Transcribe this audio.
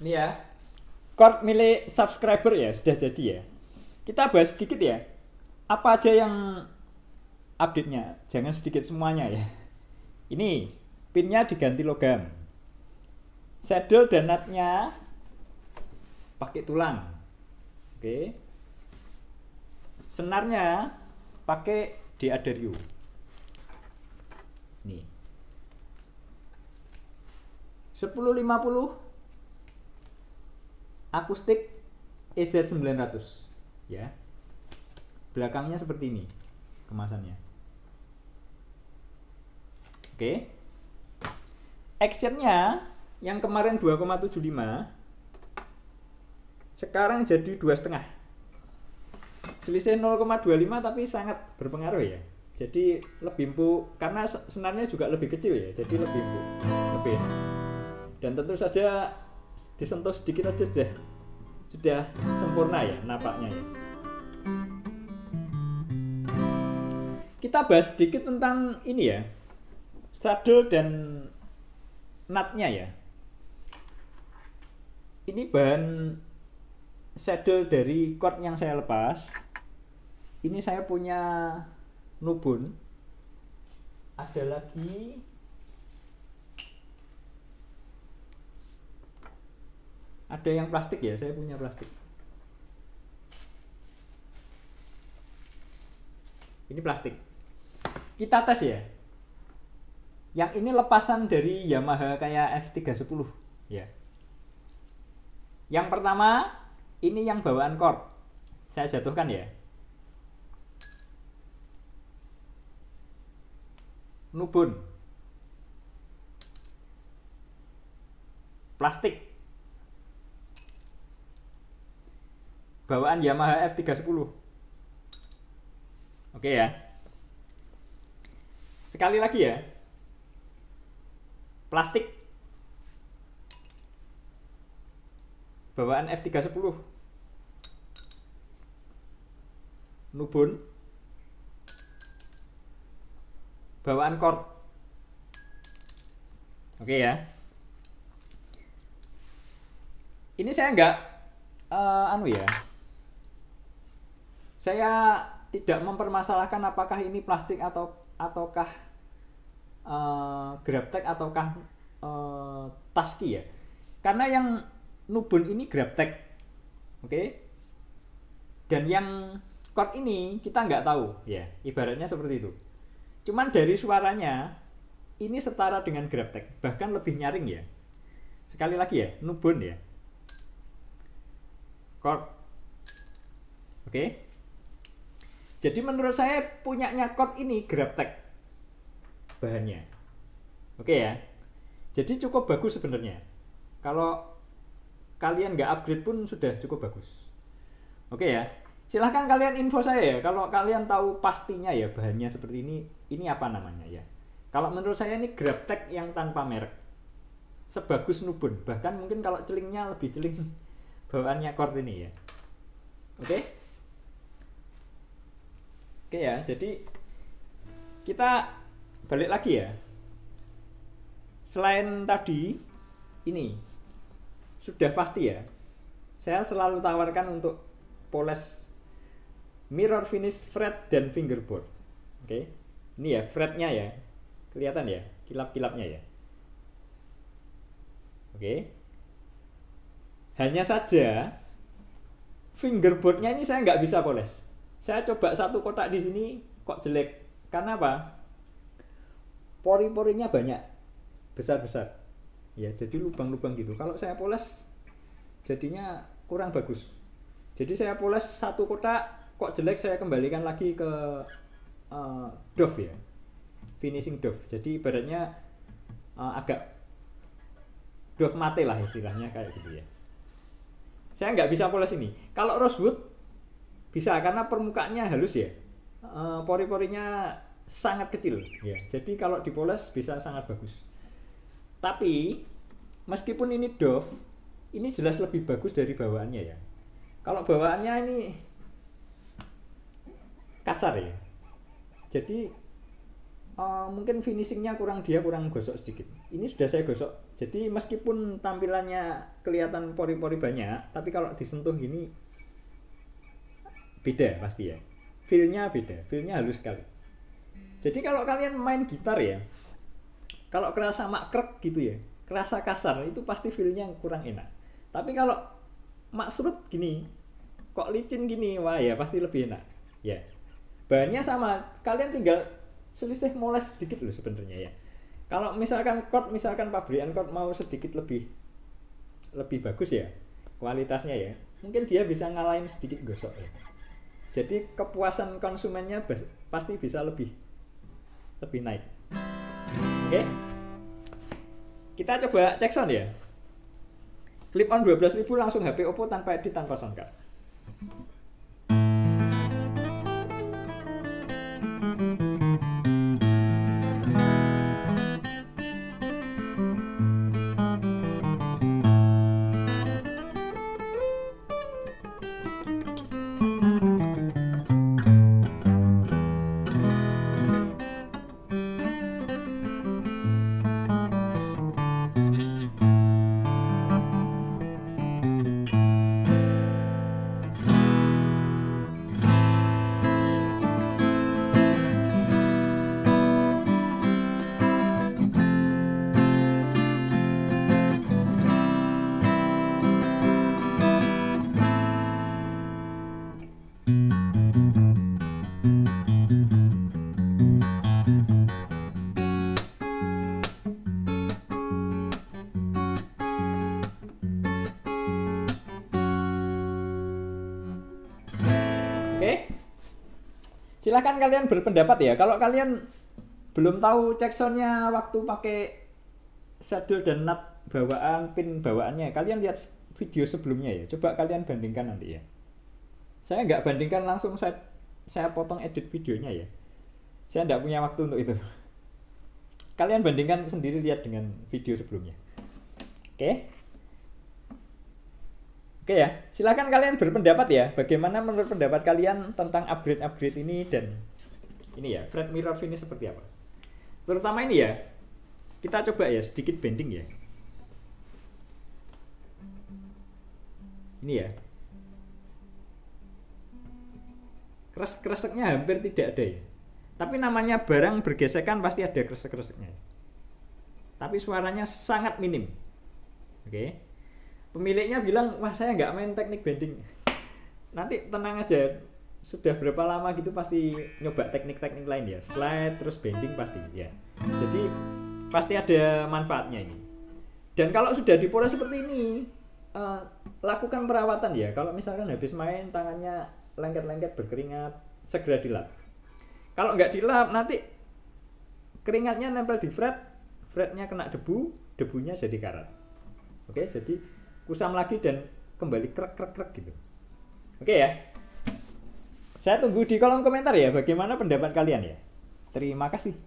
Ini ya, chord milik subscriber ya, sudah jadi ya. Kita bahas sedikit ya, apa aja yang update-nya, jangan sedikit semuanya ya. Ini pinnya diganti logam, saddle dan nutnya pakai tulang. Oke, senarnya pakai D'Addario. Nih 1050 akustik EZ900 ya. Belakangnya seperti ini kemasannya. Oke. Actionnya yang kemarin 2,75 sekarang jadi 2,5. Selisih 0,25 tapi sangat berpengaruh ya. Jadi lebih empuk karena senarnya juga lebih kecil ya. Jadi lebih empuk, lebih. Dan tentu saja disentuh sedikit aja sudah sempurna ya napaknya ya. Kita bahas sedikit tentang ini ya, saddle dan nutnya ya. Ini bahan saddle dari chord yang saya lepas. Ini saya punya Nubun. Ada lagi ada yang plastik ya, saya punya plastik. Ini plastik. Kita tes ya. Yang ini lepasan dari Yamaha kayak F310 ya. Yang pertama, ini yang bawaan chord. Saya jatuhkan ya. Nubun. Plastik. Bawaan Yamaha F310. Oke ya. Sekali lagi ya. Plastik. Bawaan F310. Nubun. Bawaan chord. Oke ya. Ini saya enggak saya tidak mempermasalahkan apakah ini plastik ataukah Grabtek ataukah Tasky ya. Karena yang Nubun ini Grabtek. Oke. Dan yang chord ini kita nggak tahu ya, ibaratnya seperti itu. Cuman dari suaranya ini setara dengan Grabtek, bahkan lebih nyaring ya. Sekali lagi ya, Nubun ya. Chord. Oke. Jadi menurut saya punyanya chord ini Grabtek bahannya. Oke ya. Jadi cukup bagus sebenarnya. Kalau kalian nggak upgrade pun sudah cukup bagus. Oke ya. Silahkan kalian info saya ya. Kalau kalian tahu pastinya ya bahannya seperti ini apa namanya ya. Kalau menurut saya ini Grabtek yang tanpa merek. Sebagus Nubun. Bahkan mungkin kalau celingnya lebih celing bawaannya chord ini ya. Oke. Oke ya, jadi kita balik lagi ya. Selain tadi ini sudah pasti ya, saya selalu tawarkan untuk poles mirror finish fret dan fingerboard. Oke. Ini ya fretnya ya. Kelihatan ya kilap-kilapnya ya. Oke. Hanya saja fingerboardnya ini saya nggak bisa poles. Saya coba satu kotak di sini kok jelek. Karena apa? Pori-porinya banyak, besar-besar. Ya, jadi lubang-lubang gitu. Kalau saya poles jadinya kurang bagus. Jadi saya poles satu kotak kok jelek, saya kembalikan lagi ke doff ya. Finishing doff. Jadi ibaratnya agak doff mate lah istilahnya kayak gitu ya. Saya nggak bisa poles ini. Kalau rosewood bisa karena permukaannya halus ya, pori-porinya sangat kecil ya. Jadi kalau dipoles bisa sangat bagus. Tapi meskipun ini doff, ini jelas lebih bagus dari bawaannya ya. Kalau bawaannya ini kasar ya. Jadi mungkin finishingnya dia kurang gosok sedikit. Ini sudah saya gosok, jadi meskipun tampilannya kelihatan pori-pori banyak, tapi kalau disentuh gini beda pasti ya, feelnya beda, feelnya halus sekali. Jadi kalau kalian main gitar ya, kalau kerasa makrek gitu ya, kerasa kasar, itu pasti feelnya kurang enak. Tapi kalau maksrut gini, kok licin gini, wah ya pasti lebih enak ya. Bahannya sama, kalian tinggal selisih moles sedikit loh sebenarnya ya. Kalau misalkan chord, misalkan pabrikan chord mau sedikit lebih bagus ya kualitasnya ya, mungkin dia bisa ngalahin sedikit gosok ya. Jadi kepuasan konsumennya pasti bisa lebih naik. Oke, kita coba cek sound ya. Clip on 12.000 langsung HP Oppo tanpa edit, tanpa soundcard. Oke, silahkan kalian berpendapat ya. Kalau kalian belum tahu cek soundnya waktu pakai saddle dan nut bawaan, pin bawaannya, kalian lihat video sebelumnya ya. Coba kalian bandingkan nanti ya. Saya nggak bandingkan langsung, saya potong edit videonya ya. Saya nggak punya waktu untuk itu. Kalian bandingkan sendiri, lihat dengan video sebelumnya. Oke. Oke ya, silakan kalian berpendapat ya. Bagaimana menurut pendapat kalian tentang upgrade ini, dan ini ya, fret mirror finish seperti apa? Terutama ini ya, kita coba ya sedikit bending ya. Ini ya, kresek-kreseknya hampir tidak ada ya. Tapi namanya barang bergesekan pasti ada kresek-kreseknya. Tapi suaranya sangat minim. Oke. Pemiliknya bilang, wah saya nggak main teknik bending. Nanti tenang aja, sudah berapa lama gitu pasti nyoba teknik-teknik lain ya, slide terus bending pasti ya. Jadi pasti ada manfaatnya ini. Dan kalau sudah dipoles seperti ini, lakukan perawatan ya. Kalau misalkan habis main tangannya lengket-lengket berkeringat, segera dilap. Kalau nggak dilap nanti keringatnya nempel di fretnya kena debu, debunya jadi karat. Oke, jadi kusam lagi dan kembali krek gitu. Oke ya. Saya tunggu di kolom komentar ya, bagaimana pendapat kalian ya. Terima kasih.